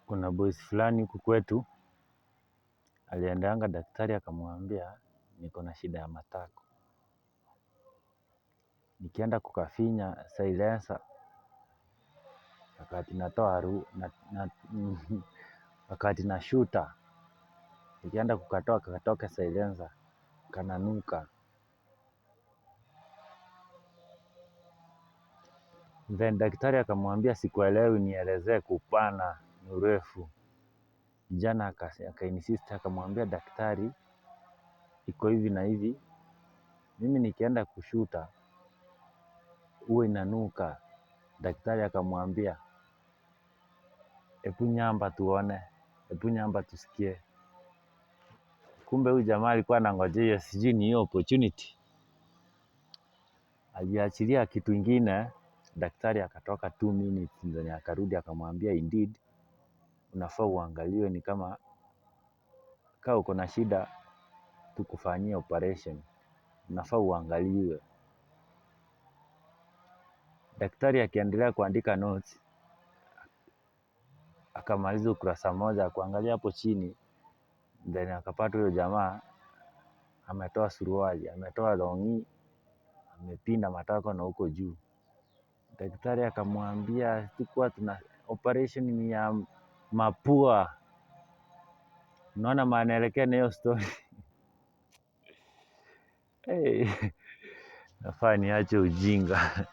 Kuna boys fulani huku kwetu aliendeanga daktari akamwambia niko na shida ya matako. Nikienda kukafinya silencer wakati natoa wakati na shooter, nikienda kukatoa kakatoke silencer kananuka. Then daktari akamwambia sikuelewi, nielezee kwa upana na urefu. Kijana akainsist akamwambia daktari, iko hivi na hivi, mimi nikienda kushuta huwa inanuka. Daktari akamwambia hebu nyamba tuone, hebu nyamba tusikie. Kumbe huyu jamaa alikuwa anangojea sijui ni hiyo opportunity. Aliachilia kitu ingine, daktari akatoka 2 minutes then akarudi akamwambia indeed unafaa uangaliwe, ni kama uko na shida tukufanyie operation, unafaa uangaliwe. Daktari akiendelea kuandika notes, akamaliza ukurasa moja kuangalia hapo chini, then akapata huyo jamaa ametoa suruali, ametoa longi, amepinda matako na huko juu. Daktari akamwambia tulikuwa tuna operation ni ya mapua. Unaona maana naelekea na hiyo story. Hey, nafaa niache ujinga.